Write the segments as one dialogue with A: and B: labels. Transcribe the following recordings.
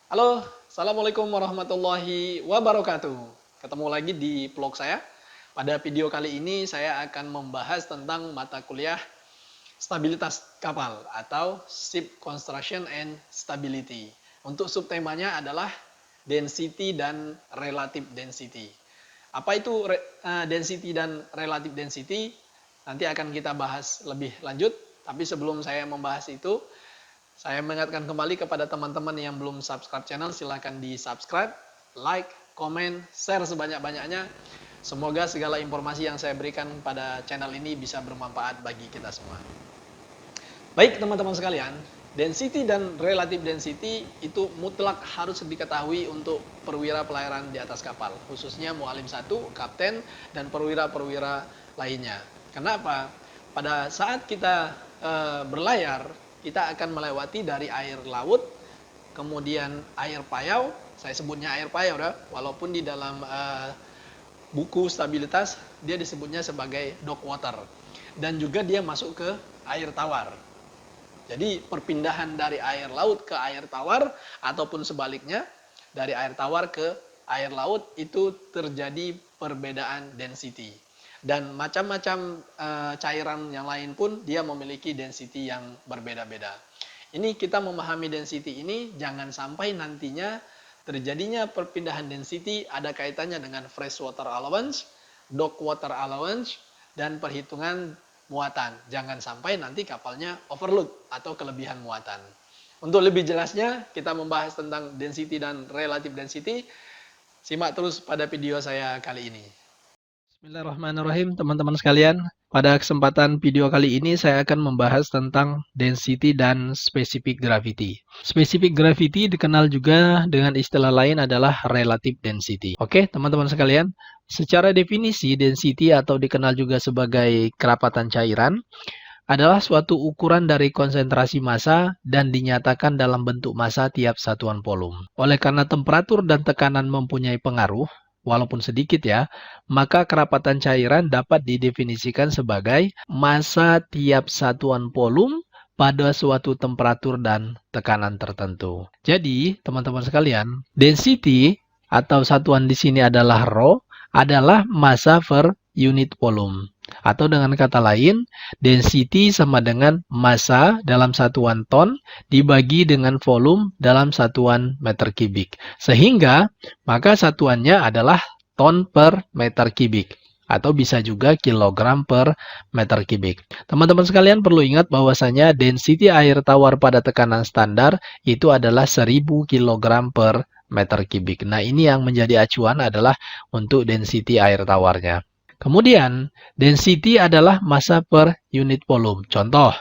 A: Halo, Assalamualaikum warahmatullahi wabarakatuh. Ketemu lagi di vlog saya. Pada video kali ini saya akan membahas tentang mata kuliah stabilitas kapal atau Ship Construction and Stability. Untuk subtemanya adalah density dan relative density. Apa itu density dan relative density? Nanti akan kita bahas lebih lanjut. Tapi sebelum saya membahas itu, saya mengingatkan kembali kepada teman-teman yang belum subscribe channel, silahkan di subscribe, like, komen, share sebanyak-banyaknya. Semoga segala informasi yang saya berikan pada channel ini bisa bermanfaat bagi kita semua. Baik teman-teman sekalian, density dan relative density itu mutlak harus diketahui untuk perwira pelayaran di atas kapal, khususnya mualim 1, kapten, dan perwira-perwira lainnya. Kenapa? Pada saat kita berlayar, kita akan melewati dari air laut, kemudian air payau, saya sebutnya air payau ya, walaupun di dalam buku stabilitas dia disebutnya sebagai dock water, dan juga dia masuk ke air tawar. Jadi perpindahan dari air laut ke air tawar ataupun sebaliknya dari air tawar ke air laut itu terjadi perbedaan density. Dan macam-macam cairan yang lain pun dia memiliki density yang berbeda-beda. Ini kita memahami density ini jangan sampai nantinya terjadinya perpindahan density ada kaitannya dengan fresh water allowance, dock water allowance, dan perhitungan muatan. Jangan sampai nanti kapalnya overload atau kelebihan muatan. Untuk lebih jelasnya kita membahas tentang density dan relative density. Simak terus pada video saya kali ini. Bismillahirrahmanirrahim teman-teman sekalian. Pada kesempatan video kali ini saya akan membahas tentang density dan specific gravity. Specific gravity dikenal juga dengan istilah lain adalah relative density. Oke teman-teman sekalian, secara definisi density atau dikenal juga sebagai kerapatan cairan adalah suatu ukuran dari konsentrasi massa dan dinyatakan dalam bentuk massa tiap satuan volume. Oleh karena temperatur dan tekanan mempunyai pengaruh, walaupun sedikit ya, maka kerapatan cairan dapat didefinisikan sebagai massa tiap satuan volume pada suatu temperatur dan tekanan tertentu. Jadi, teman-teman sekalian, density atau satuan di sini adalah rho, adalah massa per unit volume. Atau dengan kata lain, density sama dengan massa dalam satuan ton dibagi dengan volume dalam satuan meter kubik. Sehingga, maka satuannya adalah ton per meter kubik. Atau bisa juga kilogram per meter kubik. Teman-teman sekalian perlu ingat bahwasanya density air tawar pada tekanan standar itu adalah 1000 kg per meter kubik. Nah, ini yang menjadi acuan adalah untuk density air tawarnya. Kemudian, density adalah massa per unit volume. Contoh,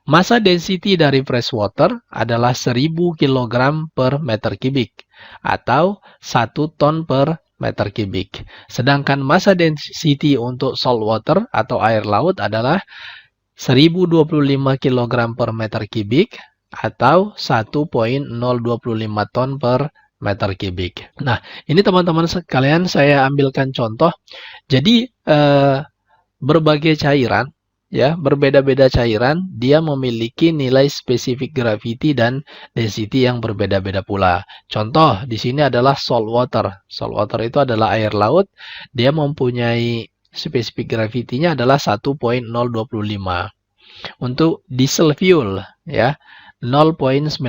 A: massa density dari fresh water adalah 1000 kg per meter kubik atau 1 ton per meter kubik. Sedangkan massa density untuk salt water atau air laut adalah 1025 kg per meter kubik atau 1,025 ton per meter kubik. Nah, ini teman-teman sekalian saya ambilkan contoh. Jadi berbagai cairan ya, berbeda-beda cairan dia memiliki nilai spesifik gravity dan density yang berbeda-beda pula. Contoh di sini adalah salt water. Salt water itu adalah air laut, dia mempunyai spesifik gravity-nya adalah 1,025. Untuk diesel fuel ya 0,900.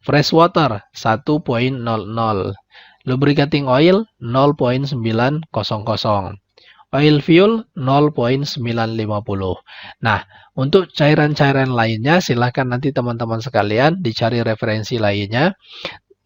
A: Fresh water 1,00. Lubricating oil 0,900. Oil fuel 0,950. Nah, untuk cairan-cairan lainnya silahkan nanti teman-teman sekalian dicari referensi lainnya.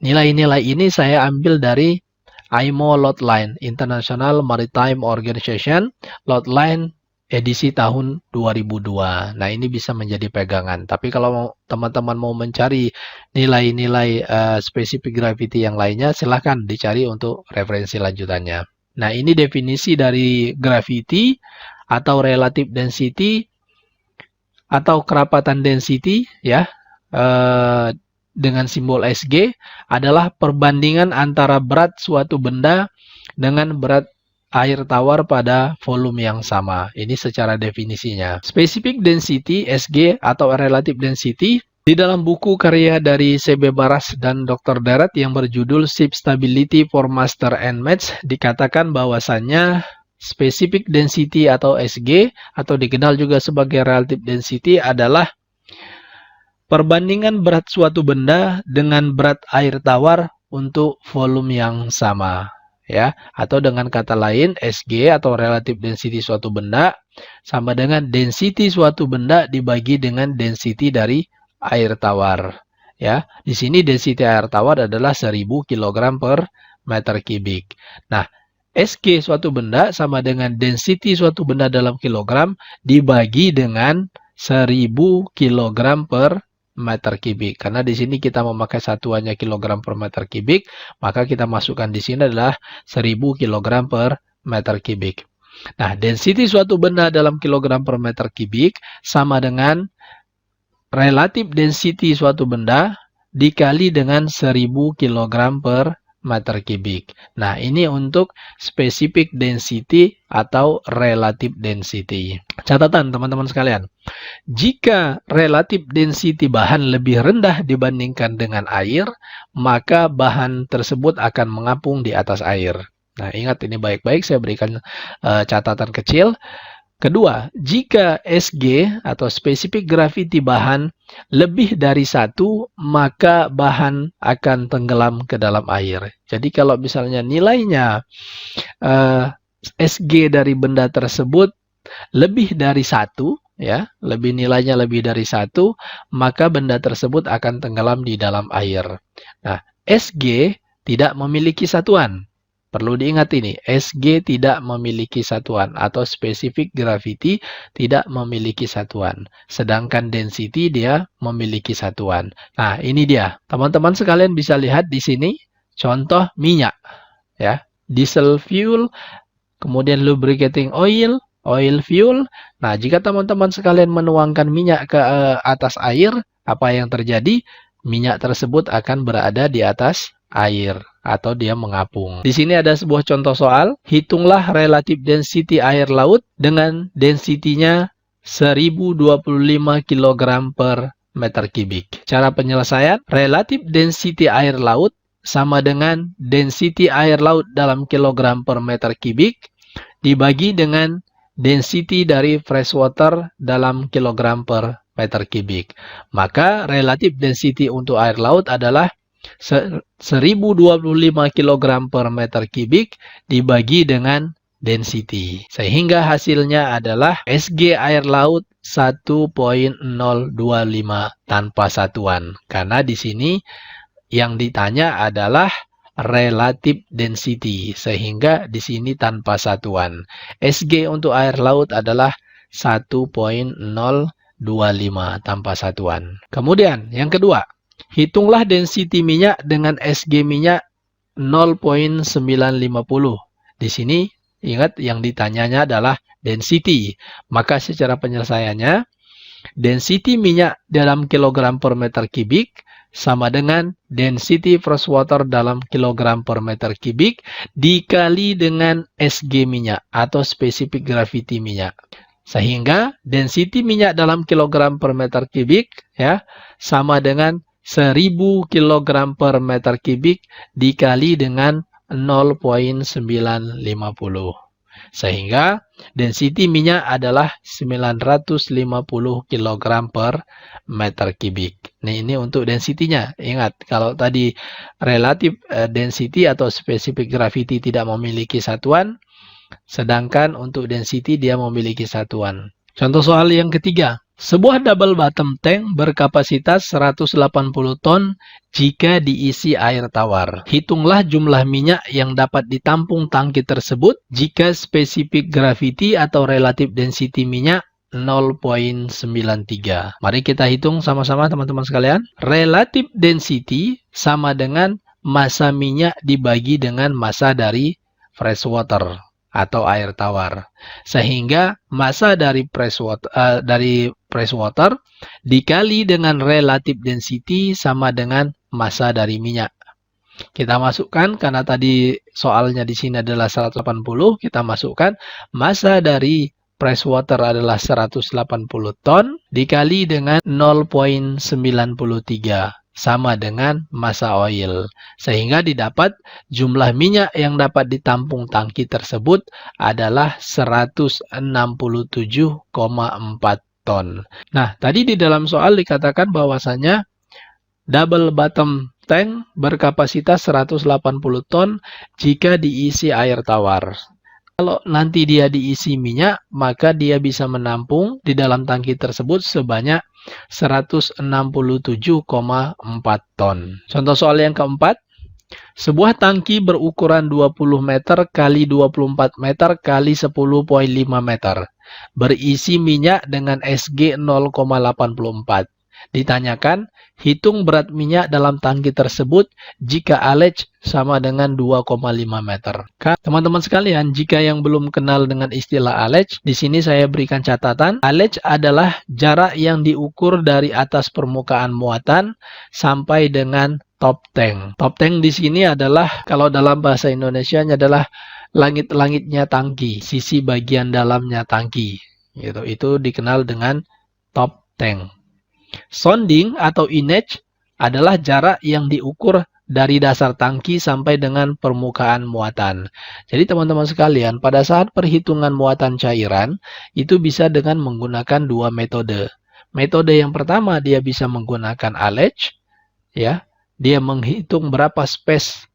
A: Nilai-nilai ini saya ambil dari IMO Load Line, International Maritime Organization Load Line edisi tahun 2002. Nah, ini bisa menjadi pegangan. Tapi kalau teman-teman mau mencari nilai-nilai specific gravity yang lainnya, silahkan dicari untuk referensi lanjutannya. Nah, ini definisi dari gravity atau relative density atau kerapatan density ya dengan simbol Sg adalah perbandingan antara berat suatu benda dengan berat air tawar pada volume yang sama. Ini secara definisinya. Specific density, SG, atau relative density Di dalam buku karya dari C.B. Baras dan Dr. Deret yang berjudul Ship Stability for Master and Match, dikatakan bahwasannya specific density atau SG, atau dikenal juga sebagai relative density, adalah perbandingan berat suatu benda dengan berat air tawar untuk volume yang sama. Ya, atau dengan kata lain, SG atau relative density suatu benda sama dengan density suatu benda dibagi dengan density dari air tawar. Ya, di sini density air tawar adalah 1000 kg per meter kubik. Nah, SG suatu benda sama dengan density suatu benda dalam kilogram dibagi dengan 1000 kg per meter kubik. Karena di sini kita memakai satuannya kilogram per meter kubik, maka kita masukkan di sini adalah 1000 kg per meter kubik. Nah, density suatu benda dalam kilogram per meter kubik sama dengan relative density suatu benda dikali dengan 1000 kg per meter kubik. Nah, ini untuk specific density atau relative density. Catatan teman-teman sekalian, jika relative density bahan lebih rendah dibandingkan dengan air, maka bahan tersebut akan mengapung di atas air. Nah, ingat ini baik-baik, saya berikan catatan kecil. Kedua, jika SG atau specific gravity bahan lebih dari 1, maka bahan akan tenggelam ke dalam air. Jadi kalau misalnya nilainya SG dari benda tersebut lebih dari 1, ya, nilainya lebih dari 1, maka benda tersebut akan tenggelam di dalam air. Nah, SG tidak memiliki satuan. Perlu diingat ini, SG tidak memiliki satuan atau specific gravity tidak memiliki satuan. Sedangkan density dia memiliki satuan. Nah, ini dia. Teman-teman sekalian bisa lihat di sini contoh minyak, ya. Diesel fuel, kemudian lubricating oil, oil fuel. Nah, jika teman-teman sekalian menuangkan minyak ke atas air, apa yang terjadi? Minyak tersebut akan berada di atas air atau dia mengapung. Di sini ada sebuah contoh soal. Hitunglah relative density air laut dengan density-nya 1025 kg per meter kubik. Cara penyelesaian, relative density air laut sama dengan density air laut dalam kilogram per meter kubik dibagi dengan density dari freshwater dalam kilogram per meter kubik. Maka relative density untuk air laut adalah 1025 kg per meter kubik dibagi dengan density. Sehingga hasilnya adalah SG air laut 1.025 tanpa satuan. Karena di sini yang ditanya adalah relative density, sehingga di sini tanpa satuan. SG untuk air laut adalah 1.025 tanpa satuan. Kemudian yang kedua, hitunglah density minyak dengan SG minyak 0.950. Di sini ingat yang ditanyanya adalah density. Maka secara penyelesaiannya, density minyak dalam kilogram per meter kubik sama dengan density freshwater dalam kilogram per meter kubik dikali dengan SG minyak atau specific gravity minyak. Sehingga density minyak dalam kilogram per meter kubik, ya, sama dengan 1000 kg per meter kubik dikali dengan 0.950. Sehingga density minyak adalah 950 kg per meter kubik. Nah, ini untuk density-nya. Ingat, kalau tadi relative density atau specific gravity tidak memiliki satuan, sedangkan untuk density dia memiliki satuan. Contoh soal yang ketiga. Sebuah double bottom tank berkapasitas 180 ton jika diisi air tawar. Hitunglah jumlah minyak yang dapat ditampung tangki tersebut jika specific gravity atau relative density minyak 0.93. Mari kita hitung sama-sama teman-teman sekalian. Relative density sama dengan massa minyak dibagi dengan massa dari freshwater atau air tawar. Sehingga massa dari freshwater dikali dengan relative density sama dengan massa dari minyak. Kita masukkan, karena tadi soalnya di sini adalah 180, kita masukkan massa dari
B: press water adalah 180 ton dikali dengan 0,93 sama dengan massa oil. Sehingga didapat jumlah minyak yang dapat ditampung tangki tersebut adalah 167,4 ton. Nah, tadi di dalam soal dikatakan bahwasanya double bottom tank berkapasitas 180 ton jika diisi air tawar. Kalau nanti dia diisi minyak, maka dia bisa menampung di dalam tangki tersebut sebanyak 167,4 ton. Contoh soal yang keempat, sebuah tangki berukuran 20 meter kali 24 meter kali 10,5 meter berisi minyak dengan SG 0,84. Ditanyakan, hitung berat minyak dalam tangki tersebut jika ALEJ sama dengan 2,5 meter. Teman-teman sekalian, jika yang belum kenal dengan istilah ALEJ, di sini saya berikan catatan. ALEJ adalah jarak yang diukur dari atas permukaan muatan sampai dengan top tank. Top tank di sini adalah, kalau dalam bahasa Indonesianya adalah langit-langitnya tangki, sisi bagian dalamnya tangki. Gitu. Itu dikenal dengan top tank. Sounding atau innage adalah jarak yang diukur dari dasar tangki sampai dengan permukaan muatan. Jadi teman-teman sekalian, pada saat perhitungan muatan cairan, itu bisa dengan menggunakan dua metode. Metode yang pertama, dia bisa menggunakan ALEJ, ya. Dia menghitung berapa space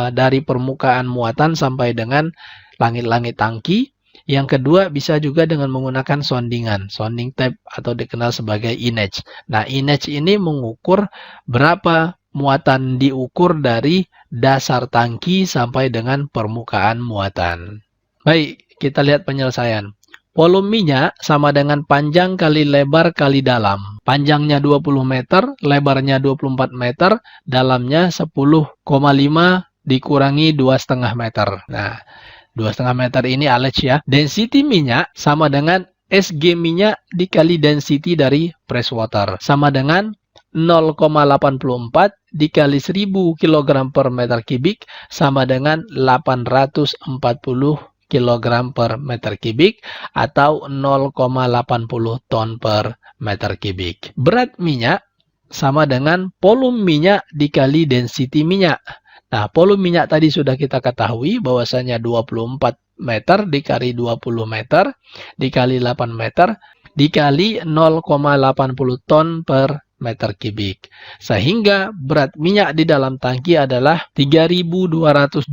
B: dari permukaan muatan sampai dengan langit-langit tangki. Yang kedua, bisa juga dengan menggunakan soundingan, sounding tape atau dikenal sebagai innage. Nah, innage ini mengukur berapa muatan diukur dari dasar tangki sampai dengan permukaan muatan. Baik, kita lihat penyelesaian. Volume minyak sama dengan panjang kali lebar kali dalam. Panjangnya 20 meter, lebarnya 24 meter, dalamnya 10,5 dikurangi 2,5 meter. Nah, 2,5 meter ini ALEJ ya. Density minyak sama dengan SG minyak dikali density dari press water. Sama dengan 0,84 dikali 1000 kg per meter kubik sama dengan 840 kg per meter kubik atau 0,80 ton per meter kubik. Berat minyak sama dengan volume minyak dikali density minyak. Nah, volume minyak tadi sudah kita ketahui bahwasanya 24 meter dikali 20 meter dikali 8 meter dikali 0,80 ton per meter kubik. Sehingga berat minyak di dalam tangki adalah 3.225,6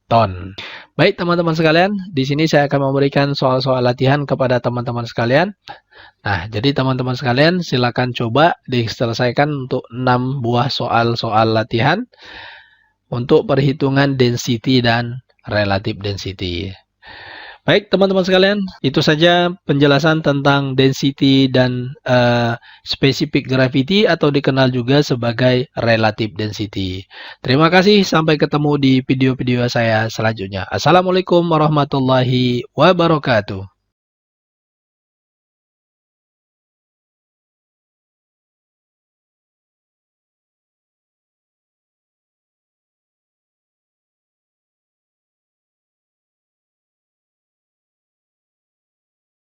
B: ton. Baik teman-teman sekalian, di sini saya akan memberikan soal-soal latihan kepada teman-teman sekalian. Nah, jadi teman-teman sekalian silakan coba diselesaikan untuk 6 buah soal-soal latihan untuk perhitungan density dan relative density. Baik teman-teman sekalian, itu saja penjelasan tentang density dan specific gravity atau dikenal juga sebagai relative density. Terima kasih, sampai ketemu di video-video saya selanjutnya. Assalamualaikum warahmatullahi wabarakatuh.